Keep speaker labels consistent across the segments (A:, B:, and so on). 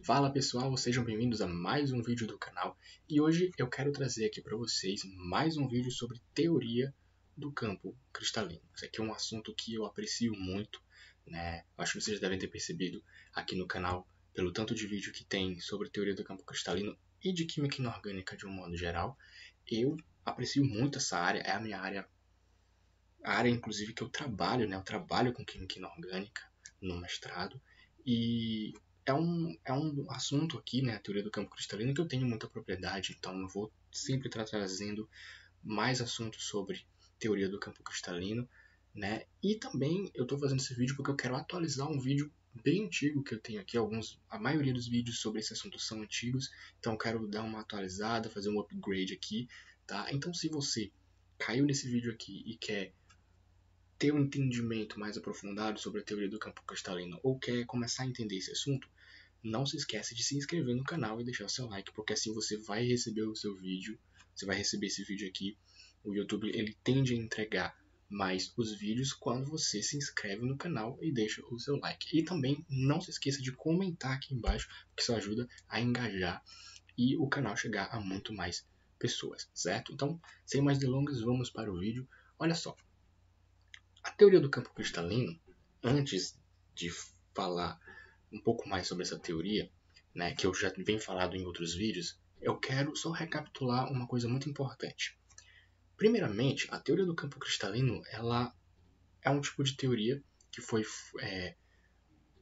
A: Fala pessoal, sejam bem-vindos a mais um vídeo do canal e hoje eu quero trazer aqui para vocês mais um vídeo sobre teoria do campo cristalino. Esse aqui é um assunto que eu aprecio muito, né? Acho que vocês devem ter percebido aqui no canal pelo tanto de vídeo que tem sobre teoria do campo cristalino e de química inorgânica de um modo geral. Eu aprecio muito essa área, é a minha área, a área inclusive que eu trabalho, né? Eu trabalho com química inorgânica no mestrado e é um assunto aqui, né, a teoria do campo cristalino, que eu tenho muita propriedade, então eu vou sempre estar trazendo mais assuntos sobre teoria do campo cristalino, né? E também eu estou fazendo esse vídeo porque eu quero atualizar um vídeo bem antigo que eu tenho aqui. A maioria dos vídeos sobre esse assunto são antigos, então eu quero dar uma atualizada, fazer um upgrade aqui, tá? Então se você caiu nesse vídeo aqui e quer ter um entendimento mais aprofundado sobre a teoria do campo cristalino ou quer começar a entender esse assunto, não se esquece de se inscrever no canal e deixar o seu like, porque assim você vai receber o seu vídeo, você vai receber esse vídeo aqui. O YouTube ele tende a entregar mais os vídeos quando você se inscreve no canal e deixa o seu like. E também não se esqueça de comentar aqui embaixo, porque isso ajuda a engajar e o canal chegar a muito mais pessoas, certo? Então, sem mais delongas, vamos para o vídeo. Olha só, a teoria do campo cristalino, antes de falar um pouco mais sobre essa teoria, né, que eu já venho falado em outros vídeos, eu quero só recapitular uma coisa muito importante. Primeiramente, a teoria do campo cristalino, ela é um tipo de teoria que foi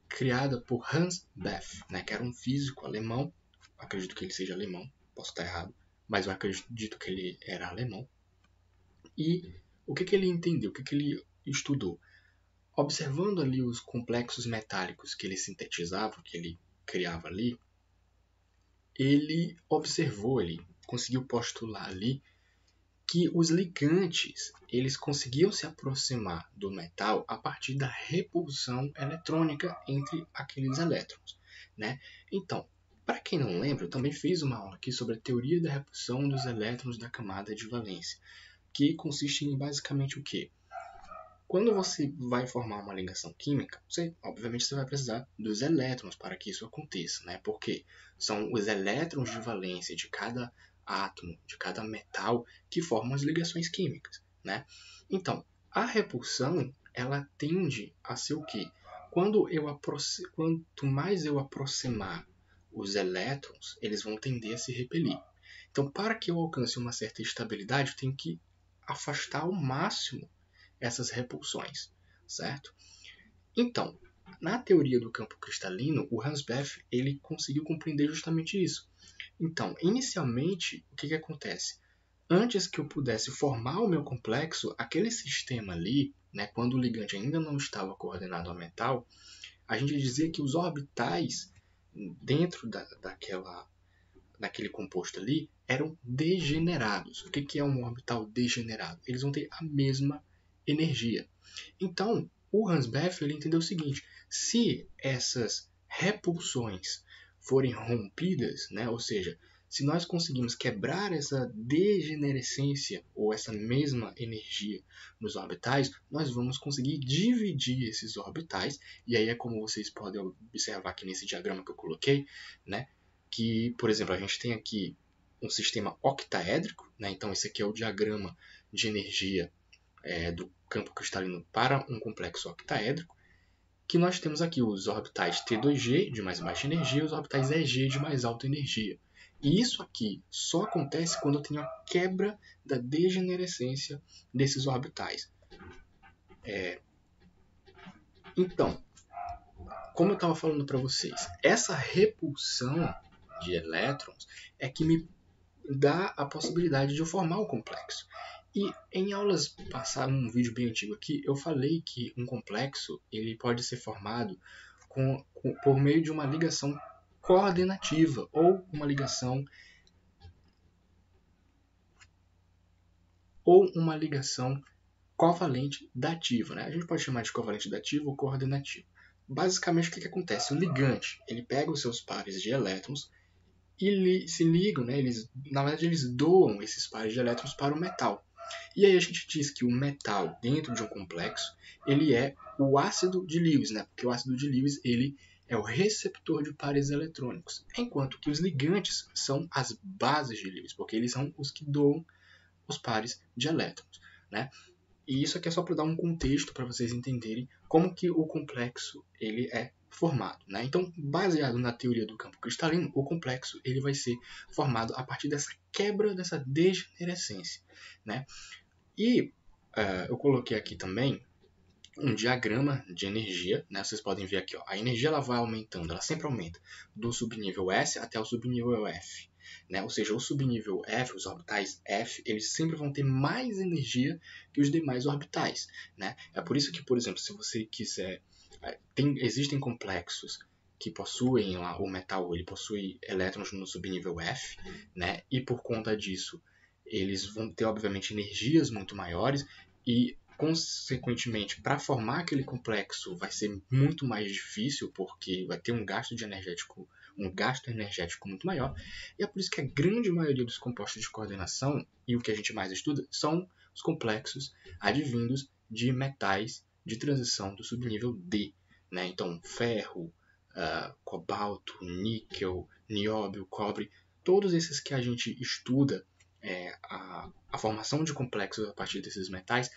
A: criada por Hans Bethe, né, que era um físico alemão. Acredito que ele seja alemão, posso estar errado, mas eu acredito que ele era alemão. E o que ele entendeu, o que ele estudou? Observando ali os complexos metálicos que ele sintetizava, que ele criava ali, ele observou, ele conseguiu postular ali que os ligantes eles conseguiam se aproximar do metal a partir da repulsão eletrônica entre aqueles elétrons, né? Então, para quem não lembra, eu também fiz uma aula aqui sobre a teoria da repulsão dos elétrons da camada de valência, que consiste em basicamente o quê? Quando você vai formar uma ligação química, obviamente você vai precisar dos elétrons para que isso aconteça, né? Porque são os elétrons de valência de cada átomo, de cada metal, que formam as ligações químicas, né? Então, a repulsão, ela tende a ser o quê? Quanto mais eu aproximar os elétrons, eles vão tender a se repelir. Então, para que eu alcance uma certa estabilidade, eu tenho que afastar ao máximo essas repulsões, certo? Então, na teoria do campo cristalino, o Hans Bethe ele conseguiu compreender justamente isso. Então, inicialmente, o que acontece? Antes que eu pudesse formar o meu complexo, aquele sistema ali, né, quando o ligante ainda não estava coordenado ao metal, a gente dizia que os orbitais dentro daquele composto ali eram degenerados. O que é um orbital degenerado? Eles vão ter a mesma energia. Então, o Hans Bethe ele entendeu o seguinte: se essas repulsões forem rompidas, né, ou seja, se nós conseguimos quebrar essa degenerescência ou essa mesma energia nos orbitais, nós vamos conseguir dividir esses orbitais. E aí é como vocês podem observar aqui nesse diagrama que eu coloquei, né, que, por exemplo, a gente tem aqui um sistema octaédrico, né, então esse aqui é o diagrama de energia do campo cristalino para um complexo octaédrico, que nós temos aqui os orbitais T2G de mais baixa energia e os orbitais EG de mais alta energia. E isso aqui só acontece quando eu tenho a quebra da degenerescência desses orbitais. Então, como eu estava falando para vocês, essa repulsão de elétrons é que me dá a possibilidade de eu formar o complexo. E em aulas passadas, um vídeo bem antigo aqui, eu falei que um complexo ele pode ser formado por meio de uma ligação coordenativa ou uma ligação covalente dativa, né? A gente pode chamar de covalente dativo ou coordenativo. Basicamente, o que acontece? O ligante ele pega os seus pares de elétrons e se ligam, né? Na verdade, eles doam esses pares de elétrons para o metal. E aí a gente diz que o metal dentro de um complexo ele é o ácido de Lewis, né? Porque o ácido de Lewis ele é o receptor de pares eletrônicos, enquanto que os ligantes são as bases de Lewis, porque eles são os que doam os pares de elétrons, né? E isso aqui é só para dar um contexto para vocês entenderem como que o complexo ele é formado, né? Então, baseado na teoria do campo cristalino, o complexo ele vai ser formado a partir dessa quebra, dessa degenerescência, né? E eu coloquei aqui também um diagrama de energia, né? Vocês podem ver aqui, ó, a energia ela vai aumentando, ela sempre aumenta do subnível S até o subnível F, né? Ou seja, o subnível F, os orbitais F, eles sempre vão ter mais energia que os demais orbitais, né? É por isso que, por exemplo, se você quiser, existem complexos que possuem lá, o metal, ele possui elétrons no subnível F, né? E por conta disso, eles vão ter obviamente energias muito maiores e consequentemente, para formar aquele complexo vai ser muito mais difícil, porque vai ter um gasto energético muito maior. E é por isso que a grande maioria dos compostos de coordenação, e o que a gente mais estuda, são os complexos advindos de metais de transição do subnível D. Né? Então, ferro, cobalto, níquel, nióbio, cobre, todos esses que a gente estuda, a formação de complexos a partir desses metais,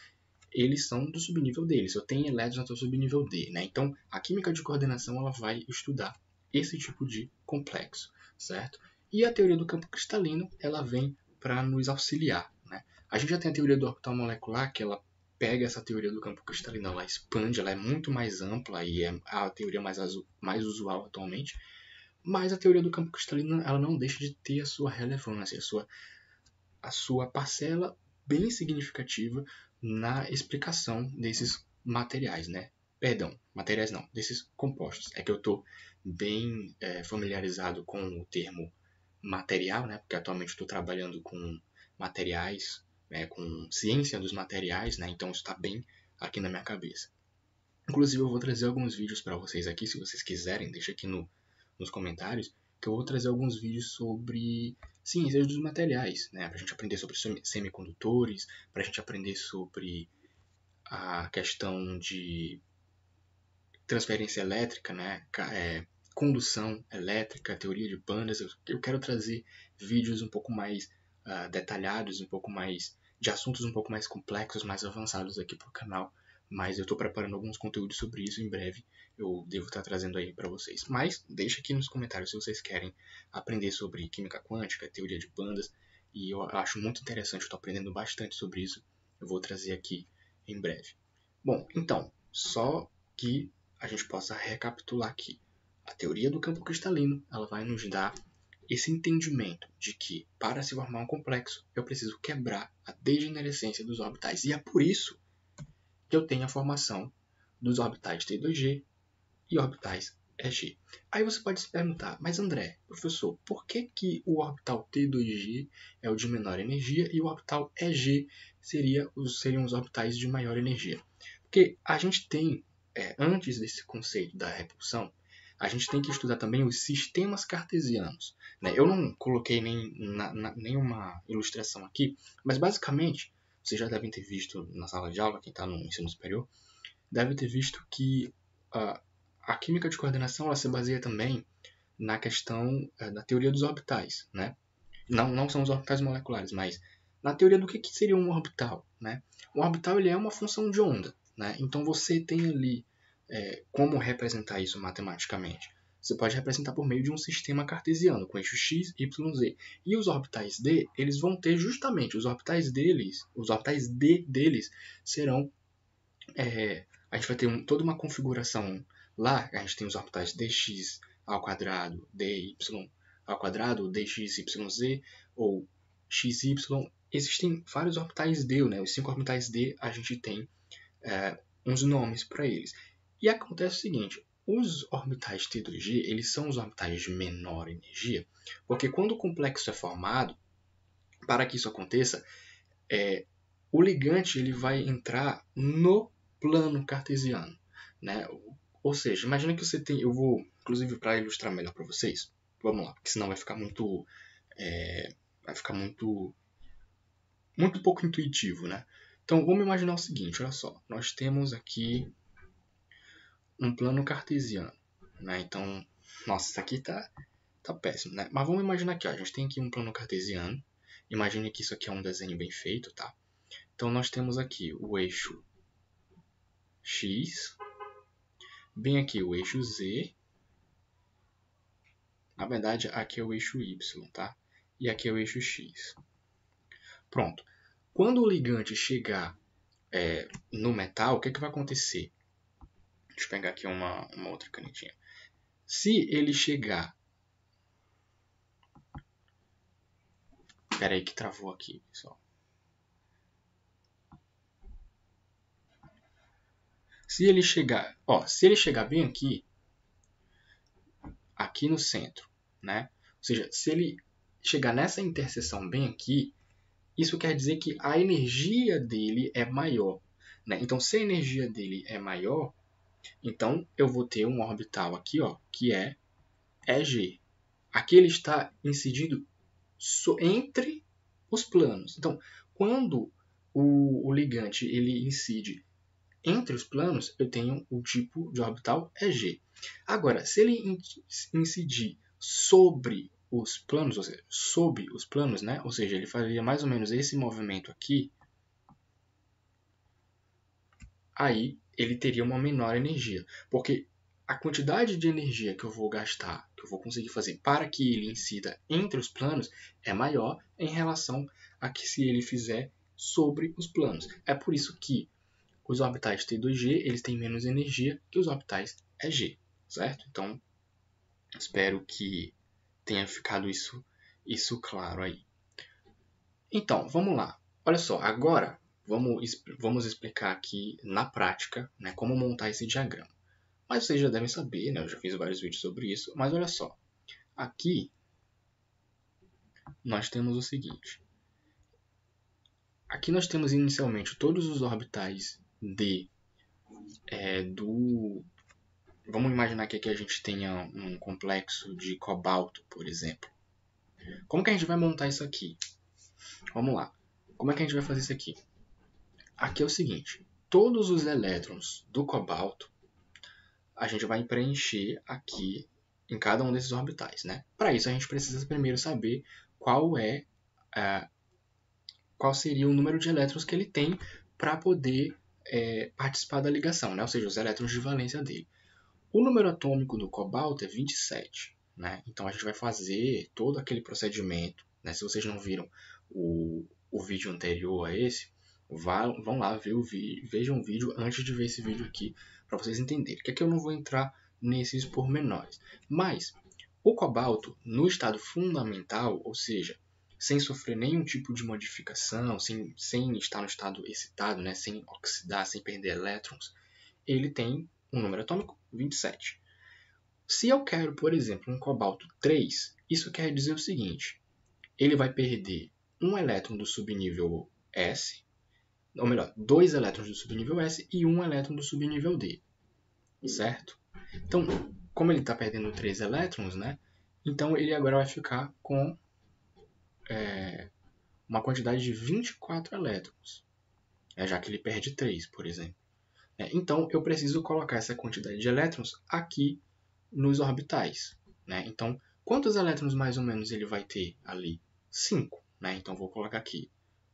A: eles são do subnível D, eles só têm elétrons até o subnível D, né? Então, a química de coordenação ela vai estudar esse tipo de complexo, certo? E a teoria do campo cristalino, ela vem para nos auxiliar, né? A gente já tem a teoria do orbital molecular, que ela pega essa teoria do campo cristalino, ela expande, ela é muito mais ampla e é a teoria mais usual atualmente, mas a teoria do campo cristalino, ela não deixa de ter a sua relevância, a sua parcela bem significativa na explicação desses materiais, né? Perdão, materiais não, desses compostos. É que eu estou bem familiarizado com o termo material, né? Porque atualmente estou trabalhando com materiais, com ciência dos materiais, né? Então isso está bem aqui na minha cabeça. Inclusive eu vou trazer alguns vídeos para vocês aqui, se vocês quiserem, deixa aqui nos comentários, que eu vou trazer alguns vídeos sobre ciências dos materiais, né? Para a gente aprender sobre semicondutores, para a gente aprender sobre a questão de transferência elétrica, né? Condução elétrica, teoria de bandas. Eu quero trazer vídeos um pouco mais detalhados, um pouco mais de assuntos um pouco mais complexos, mais avançados aqui para o canal. Mas eu estou preparando alguns conteúdos sobre isso em breve. Eu devo estar trazendo aí para vocês. Mas deixa aqui nos comentários se vocês querem aprender sobre química quântica, teoria de bandas. E eu acho muito interessante, eu estou aprendendo bastante sobre isso. Eu vou trazer aqui em breve. Bom, então, só que a gente possa recapitular aqui. A teoria do campo cristalino ela vai nos dar esse entendimento de que, para se formar um complexo, eu preciso quebrar a degenerescência dos orbitais. E é por isso que eu tenho a formação dos orbitais T2G e orbitais EG. Aí você pode se perguntar, mas André, professor, por que o orbital T2G é o de menor energia e o orbital EG seriam os orbitais de maior energia? Porque a gente tem, antes desse conceito da repulsão, a gente tem que estudar também os sistemas cartesianos. Né? Eu não coloquei nenhuma ilustração aqui, mas basicamente, vocês já devem ter visto na sala de aula, quem está no ensino superior, deve ter visto que a química de coordenação ela se baseia também na questão da teoria dos orbitais. Né? Não são os orbitais moleculares, mas na teoria do que seria um orbital. Né? Um orbital ele é uma função de onda. Né? Então você tem ali como representar isso matematicamente. Você pode representar por meio de um sistema cartesiano, com eixo x, y, z. E os orbitais d, eles vão ter justamente os orbitais d deles serão... a gente vai ter toda uma configuração lá, a gente tem os orbitais dx ao quadrado, dy ao quadrado, dx, yz, ou xy. Existem vários orbitais d, né? Os 5 orbitais d, a gente tem uns nomes para eles. E acontece o seguinte, os orbitais T2G, eles são os orbitais de menor energia, porque quando o complexo é formado, para que isso aconteça, o ligante ele vai entrar no plano cartesiano. Né? Ou seja, imagina que você tem... Eu vou, inclusive, para ilustrar melhor para vocês, vamos lá, porque senão vai ficar muito... muito pouco intuitivo, né? Então, vamos imaginar o seguinte, olha só. Nós temos aqui um plano cartesiano. né? Então, nossa, isso aqui tá péssimo, né? Mas vamos imaginar aqui, ó, a gente tem aqui um plano cartesiano. Imagine que isso aqui é um desenho bem feito, tá? Então, nós temos aqui o eixo X, bem aqui o eixo Z. Na verdade, aqui é o eixo Y, tá? E aqui é o eixo X. Pronto. Quando o ligante chegar no metal, o que vai acontecer? Deixa eu pegar aqui uma outra canetinha. Se ele chegar... Espera aí que travou aqui, pessoal. Se ele chegar bem aqui no centro, né? Ou seja, se ele chegar nessa interseção bem aqui, isso quer dizer que a energia dele é maior, né? Então, se a energia dele é maior, então eu vou ter um orbital aqui, ó, que é EG. Aqui ele está incidindo entre os planos. Então, quando o ligante ele incide entre os planos, eu tenho o tipo de orbital EG. Agora, se ele incidir sobre os planos, ou seja, sob os planos, né? Ou seja, ele faria mais ou menos esse movimento aqui, aí ele teria uma menor energia, porque a quantidade de energia que eu vou gastar, que eu vou conseguir fazer para que ele incida entre os planos, é maior em relação a que se ele fizer sobre os planos. É por isso que os orbitais T2G eles têm menos energia que os orbitais EG, certo? Então, espero que tenha ficado isso claro aí. Então, vamos lá. Olha só, agora vamos explicar aqui na prática, né, como montar esse diagrama. Mas vocês já devem saber, né, eu já fiz vários vídeos sobre isso, mas olha só. Aqui nós temos o seguinte. Aqui nós temos inicialmente todos os orbitais Vamos imaginar que aqui a gente tenha um complexo de cobalto, por exemplo. Como que a gente vai montar isso aqui? Vamos lá. Como é que a gente vai fazer isso aqui? Aqui é o seguinte. Todos os elétrons do cobalto, a gente vai preencher aqui em cada um desses orbitais, né? Para isso, a gente precisa primeiro saber qual seria o número de elétrons que ele tem para poder participar da ligação, né? Ou seja, os elétrons de valência dele. O número atômico do cobalto é 27, né? Então a gente vai fazer todo aquele procedimento, né? Se vocês não viram o vídeo anterior a esse, vão lá ver vejam o vídeo antes de ver esse vídeo aqui, para vocês entenderem. Que aqui eu não vou entrar nesses pormenores. Mas o cobalto, no estado fundamental, ou seja, sem sofrer nenhum tipo de modificação, sem estar no estado excitado, né? Sem oxidar, sem perder elétrons, ele tem um número atômico 27. Se eu quero, por exemplo, um cobalto 3, isso quer dizer o seguinte: ele vai perder um elétron do subnível S, ou melhor, 2 elétrons do subnível S e um elétron do subnível D, certo? Então, como ele está perdendo 3 elétrons, né? Então ele agora vai ficar com uma quantidade de 24 elétrons, já que ele perde 3, por exemplo. Então, eu preciso colocar essa quantidade de elétrons aqui nos orbitais. Né? Então, quantos elétrons mais ou menos ele vai ter ali? 5. Né? Então, vou colocar aqui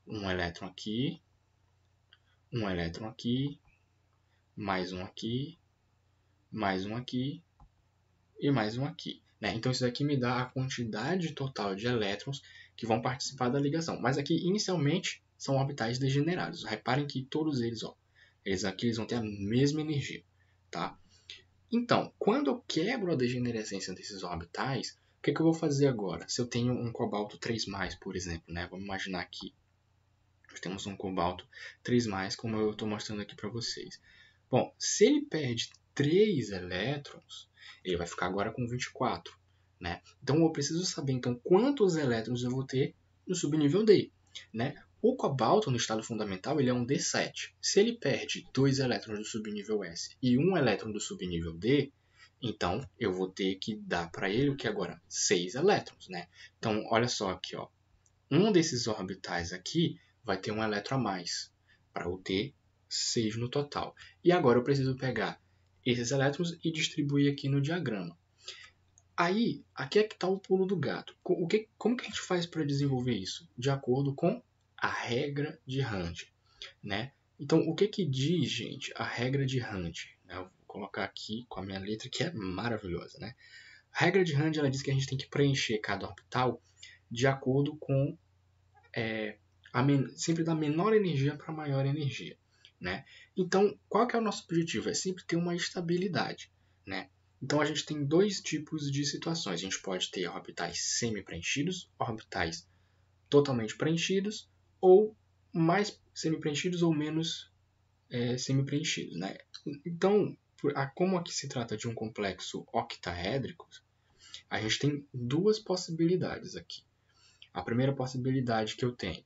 A: um elétron aqui, um elétron aqui, mais um aqui, mais um aqui e mais um aqui. Né? Então, isso daqui me dá a quantidade total de elétrons que vão participar da ligação. Mas aqui, inicialmente, são orbitais degenerados. Reparem que todos eles, eles vão ter a mesma energia. Tá? Então, quando eu quebro a degenerescência desses orbitais, o que eu vou fazer agora? Se eu tenho um cobalto 3+, por exemplo, né? Vamos imaginar aqui, nós temos um cobalto 3+, como eu estou mostrando aqui para vocês. Bom, se ele perde 3 elétrons, ele vai ficar agora com 24. Né? Então, eu preciso saber então, quantos elétrons eu vou ter no subnível D. Né? O cobalto, no estado fundamental, ele é um D7. Se ele perde 2 elétrons do subnível S e 1 elétron do subnível D, então eu vou ter que dar para ele o que agora? 6 elétrons. Né? Então, olha só aqui. Ó. Um desses orbitais aqui vai ter um elétron a mais, para eu ter 6 no total. E agora eu preciso pegar esses elétrons e distribuir aqui no diagrama. Aí, aqui é que está o pulo do gato. Como que a gente faz para desenvolver isso? De acordo com a regra de Hunt, né? Então, o que diz, gente, a regra de Hunt? Eu vou colocar aqui com a minha letra, que é maravilhosa, né? A regra de Hunt, ela diz que a gente tem que preencher cada orbital de acordo com sempre da menor energia para a maior energia, né? Então, qual que é o nosso objetivo? É sempre ter uma estabilidade, né? Então, a gente tem dois tipos de situações. A gente pode ter orbitais semi-preenchidos, orbitais totalmente preenchidos, ou mais semi-preenchidos ou menos semi-preenchidos, né? Então, como aqui se trata de um complexo octaédrico, a gente tem duas possibilidades aqui. A primeira possibilidade que eu tenho,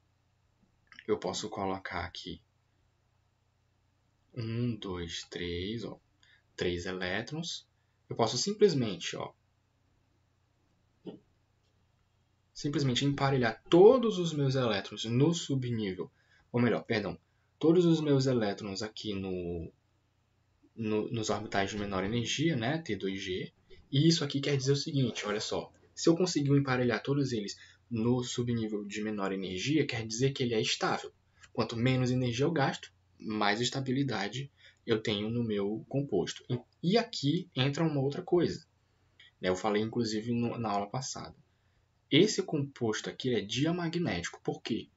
A: eu posso colocar aqui 1, 2, 3, 3 elétrons. Eu posso simplesmente emparelhar todos os meus elétrons no subnível, ou melhor, perdão, todos os meus elétrons aqui nos orbitais de menor energia, né, T2G. E isso aqui quer dizer o seguinte, olha só, se eu conseguir emparelhar todos eles no subnível de menor energia, quer dizer que ele é estável. Quanto menos energia eu gasto, mais estabilidade eu tenho no meu composto. E aqui entra uma outra coisa. Eu falei, inclusive, na aula passada. Esse composto aqui é diamagnético. Por quê?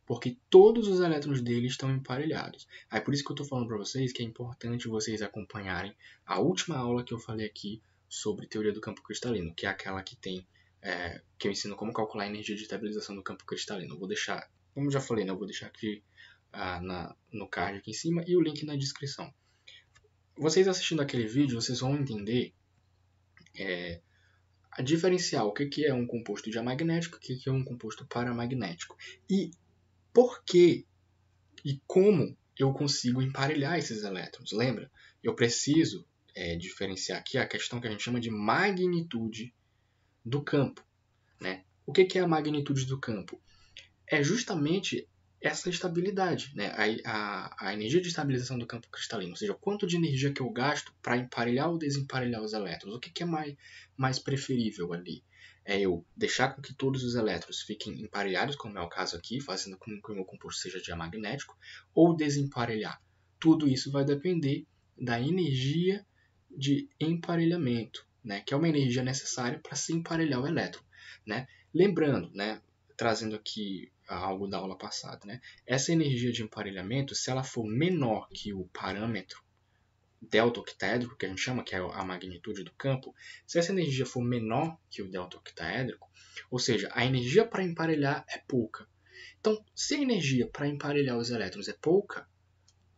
A: Porque todos os elétrons dele estão emparelhados. Aí por isso que eu estou falando para vocês que é importante vocês acompanharem a última aula que eu falei aqui sobre teoria do campo cristalino, que é aquela que tem que eu ensino como calcular a energia de estabilização do campo cristalino. Eu vou deixar, como já falei, né, eu vou deixar aqui no card aqui em cima e o link na descrição. Vocês assistindo aquele vídeo, vocês vão entender a diferenciar o que é um composto diamagnético e o que é um composto paramagnético. E por que e como eu consigo emparelhar esses elétrons? Lembra? Eu preciso diferenciar aqui a questão que a gente chama de magnitude do campo, né? O que é a magnitude do campo? É justamente essa estabilidade, né? A energia de estabilização do campo cristalino, ou seja, quanto de energia que eu gasto para emparelhar ou desemparelhar os elétrons. O que é mais preferível ali? É eu deixar com que todos os elétrons fiquem emparelhados, como é o caso aqui, fazendo com que o meu composto seja diamagnético, ou desemparelhar. Tudo isso vai depender da energia de emparelhamento, né? Que é uma energia necessária para se emparelhar o elétron, né? Lembrando, né? Trazendo aqui algo da aula passada, né? Essa energia de emparelhamento, se ela for menor que o parâmetro delta octaédrico, que a gente chama, que é a magnitude do campo, se essa energia for menor que o delta octaédrico, ou seja, a energia para emparelhar é pouca. Então, se a energia para emparelhar os elétrons é pouca,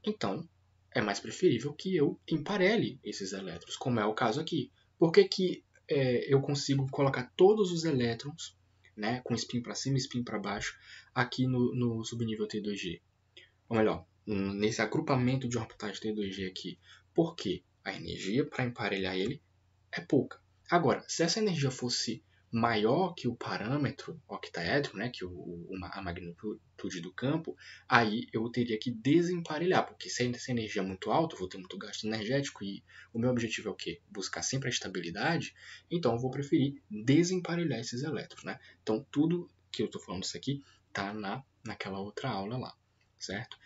A: então é mais preferível que eu emparelhe esses elétrons, como é o caso aqui. Por que eu consigo colocar todos os elétrons, né, com spin para cima e spin para baixo, aqui no subnível T2G? Ou melhor, nesse agrupamento de orbitais T2G aqui. Porque a energia para emparelhar ele é pouca. Agora, se essa energia fosse maior que o parâmetro octaédrico, né, que a magnitude do campo, aí eu teria que desemparelhar, porque se essa energia é muito alta, eu vou ter muito gasto energético e o meu objetivo é o quê? Buscar sempre a estabilidade, então eu vou preferir desemparelhar esses elétrons, né? Então tudo que eu estou falando isso aqui está naquela outra aula lá, certo?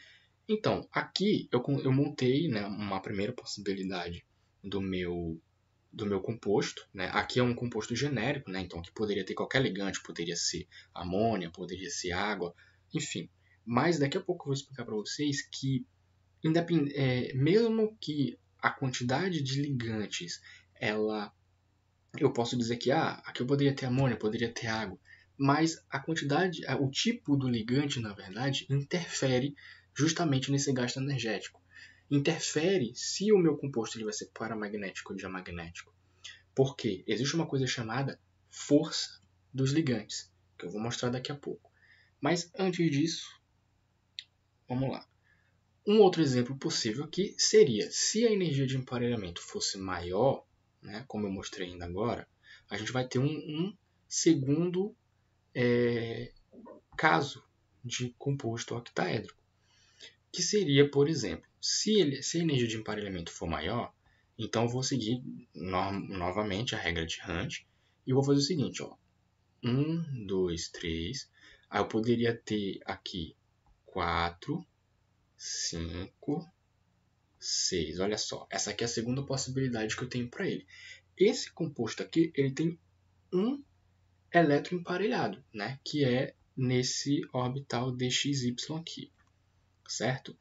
A: Então, aqui eu montei, né, uma primeira possibilidade do meu composto, né? Aqui é um composto genérico, né? Então aqui poderia ter qualquer ligante, poderia ser amônia, poderia ser água, enfim. Mas daqui a pouco eu vou explicar para vocês que mesmo que a quantidade de ligantes, eu posso dizer que aqui eu poderia ter amônia, poderia ter água, mas a quantidade, o tipo do ligante, na verdade, interfere justamente nesse gasto energético. Interfere se o meu composto ele vai ser paramagnético ou diamagnético. Porque existe uma coisa chamada força dos ligantes, que eu vou mostrar daqui a pouco. Mas antes disso, vamos lá. Um outro exemplo possível aqui seria, se a energia de emparelhamento fosse maior, né, como eu mostrei ainda agora, a gente vai ter um segundo caso de composto octaédrico, que seria, por exemplo, se a energia de emparelhamento for maior, Então eu vou seguir novamente a regra de Hunt e vou fazer o seguinte, ó. 1, 2, 3. Aí eu poderia ter aqui 4, 5, 6. Olha só, essa aqui é a segunda possibilidade que eu tenho para ele. Esse composto aqui, ele tem um elétron emparelhado, né? Que é nesse orbital DXY aqui, certo?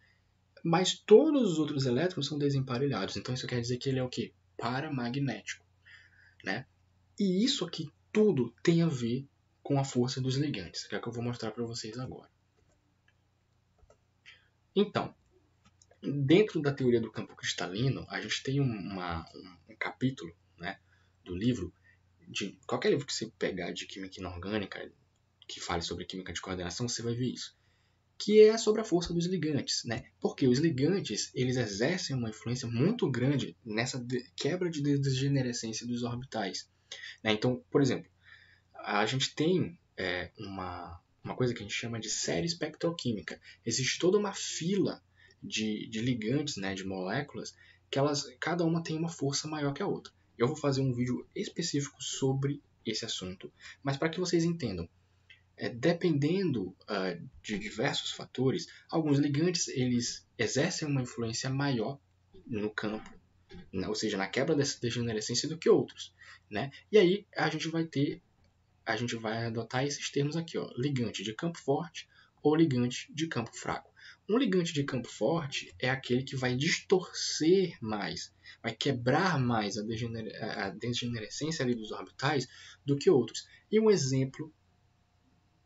A: Mas todos os outros elétrons são desemparelhados. Então isso quer dizer que ele é o quê? Paramagnético, né? E isso aqui tudo tem a ver com a força dos ligantes, que é o que eu vou mostrar para vocês agora. Então, dentro da teoria do campo cristalino, a gente tem um capítulo, né, do livro, de qualquer livro que você pegar de química inorgânica, que fale sobre química de coordenação, você vai ver isso. Que é sobre a força dos ligantes, né? Porque os ligantes, eles exercem uma influência muito grande nessa quebra de degenerescência dos orbitais, né? Então, por exemplo, a gente tem uma coisa que a gente chama de série espectroquímica. Existe toda uma fila de ligantes, né, de moléculas, que cada uma tem uma força maior que a outra. Eu vou fazer um vídeo específico sobre esse assunto, mas para que vocês entendam, dependendo de diversos fatores, alguns ligantes eles exercem uma influência maior no campo, né, ou seja, na quebra dessa degenerescência do que outros, né? E aí a gente vai adotar esses termos aqui, ó, ligante de campo forte ou ligante de campo fraco. Um ligante de campo forte é aquele que vai distorcer mais, vai quebrar mais a degenerescência ali dos orbitais do que outros. E um exemplo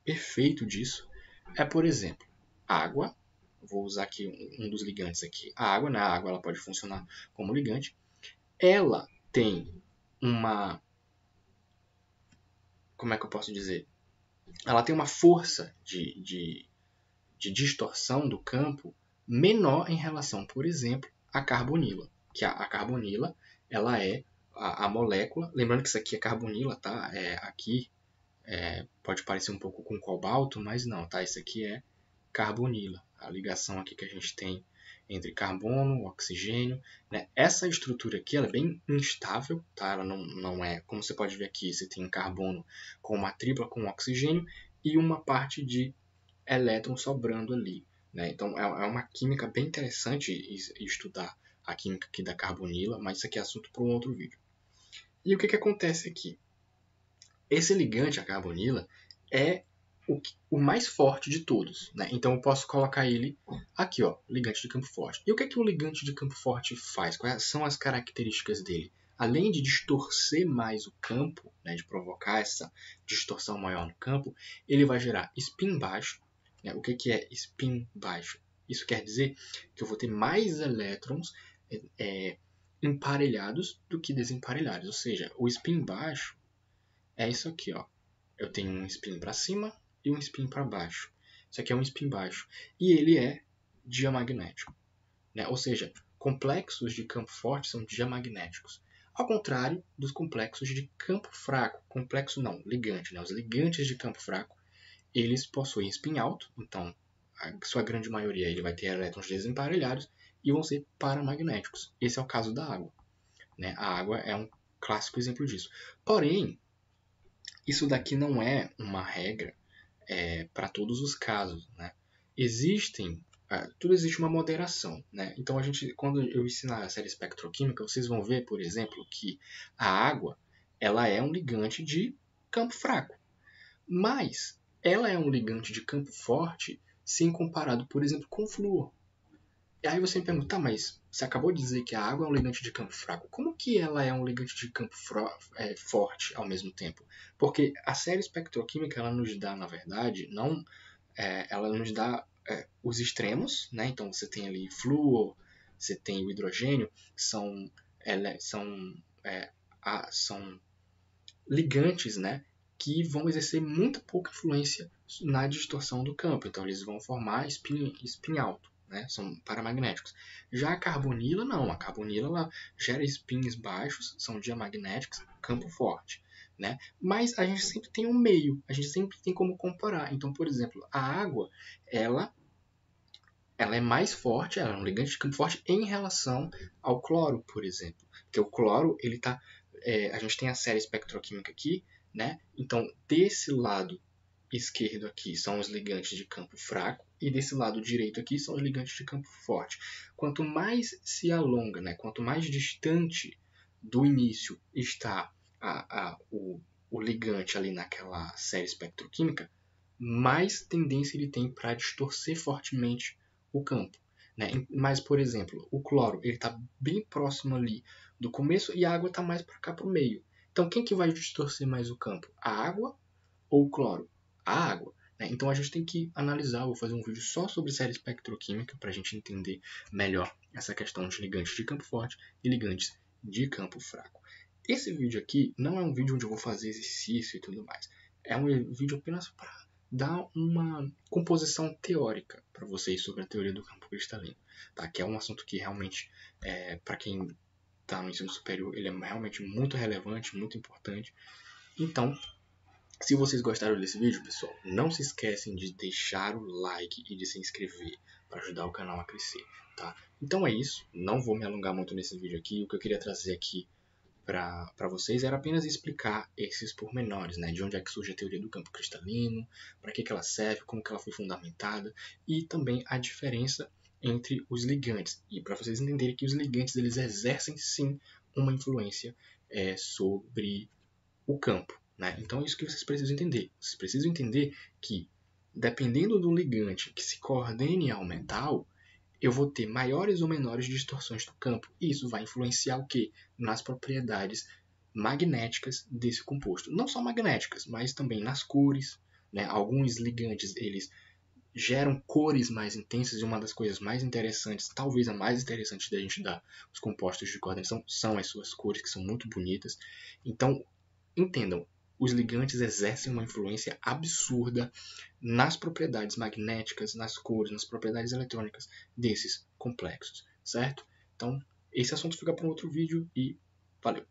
A: perfeito disso é, por exemplo, água. Vou usar aqui um dos ligantes aqui. A água, né? A água ela pode funcionar como ligante. Ela tem uma... Como é que eu posso dizer? Ela tem uma força de distorção do campo menor em relação, por exemplo, à carbonila. Que a carbonila ela é a molécula... Lembrando que isso aqui é carbonila, tá? Aqui pode parecer um pouco com cobalto, mas não, tá? Isso aqui é carbonila. A ligação aqui que a gente tem entre carbono, oxigênio, né? Essa estrutura aqui ela é bem instável, tá? Ela não é, como você pode ver aqui, você tem carbono com uma tripla com oxigênio e uma parte de elétron sobrando ali, né? Então é uma química bem interessante estudar a química aqui da carbonila, mas isso aqui é assunto para um outro vídeo. E o que acontece aqui? Esse ligante, a carbonila, é o mais forte de todos, né? Então eu posso colocar ele aqui, ó, ligante de campo forte. E o que o ligante de campo forte faz? Quais são as características dele? Além de distorcer mais o campo, né, de provocar essa distorção maior no campo, ele vai gerar spin baixo. Né? O que é spin baixo? Isso quer dizer que eu vou ter mais elétrons emparelhados do que desemparelhados. Ou seja, o spin baixo é isso aqui, ó. Eu tenho um spin para cima e um spin para baixo. Isso aqui é um spin baixo. E ele é diamagnético, né? Ou seja, complexos de campo forte são diamagnéticos. Ao contrário dos complexos de campo fraco. Complexo não, ligante. Né? Os ligantes de campo fraco, eles possuem spin alto. Então, a sua grande maioria ele vai ter elétrons desemparelhados e vão ser paramagnéticos. Esse é o caso da água. Né? A água é um clássico exemplo disso. Porém, isso daqui não é uma regra para todos os casos, né? Tudo existe uma moderação, né? Então quando eu ensinar a série espectroquímica, vocês vão ver, por exemplo, que a água ela é um ligante de campo fraco, mas ela é um ligante de campo forte se comparado, por exemplo, com o flúor. E aí você me pergunta, tá, mas você acabou de dizer que a água é um ligante de campo fraco. Como que ela é um ligante de campo forte ao mesmo tempo? Porque a série espectroquímica ela nos dá, na verdade, ela nos dá os extremos, né? Então você tem ali flúor, você tem o hidrogênio, são ligantes, né? Que vão exercer muito pouca influência na distorção do campo. Então eles vão formar spin alto. Né? São paramagnéticos. Já a carbonila, não. A carbonila ela gera spins baixos, são diamagnéticos, campo forte. Né? Mas a gente sempre tem um meio, a gente sempre tem como comparar. Então, por exemplo, a água, ela é mais forte, ela é um ligante de campo forte em relação ao cloro, por exemplo. Porque o cloro, ele tá... a gente tem a série espectroquímica aqui, né? Então, desse lado esquerdo aqui são os ligantes de campo fraco e desse lado direito aqui são os ligantes de campo forte. Quanto mais se alonga, né? Quanto mais distante do início está o ligante ali naquela série espectroquímica, mais tendência ele tem para distorcer fortemente o campo. Né? Mas, por exemplo, o cloro ele está bem próximo ali do começo e a água está mais para cá para o meio. Então, quem que vai distorcer mais o campo? A água ou o cloro? A água. Né? Então, a gente tem que analisar. Vou fazer um vídeo só sobre série espectroquímica para a gente entender melhor essa questão de ligantes de campo forte e ligantes de campo fraco. Esse vídeo aqui não é um vídeo onde eu vou fazer exercício e tudo mais. É um vídeo apenas para dar uma composição teórica para vocês sobre a teoria do campo cristalino, tá? Que é um assunto que realmente, para quem está no ensino superior, ele é realmente muito relevante, muito importante. Então, se vocês gostaram desse vídeo, pessoal, não se esquecem de deixar o like e de se inscrever para ajudar o canal a crescer, tá? Então é isso, não vou me alongar muito nesse vídeo aqui. O que eu queria trazer aqui para vocês era apenas explicar esses pormenores, né? De onde é que surge a teoria do campo cristalino, para que ela serve, como que ela foi fundamentada e também a diferença entre os ligantes. E para vocês entenderem que os ligantes eles exercem sim uma influência sobre o campo. Né? Então é isso que vocês precisam entender. Vocês precisam entender que dependendo do ligante que se coordene ao metal, eu vou ter maiores ou menores distorções do campo. E isso vai influenciar o quê? Nas propriedades magnéticas desse composto. Não só magnéticas, mas também nas cores. Né? Alguns ligantes eles geram cores mais intensas e uma das coisas mais interessantes, talvez a mais interessante da gente dar os compostos de coordenação, são as suas cores, que são muito bonitas. Então, entendam, os ligantes exercem uma influência absurda nas propriedades magnéticas, nas cores, nas propriedades eletrônicas desses complexos, certo? Então, esse assunto fica para um outro vídeo e valeu!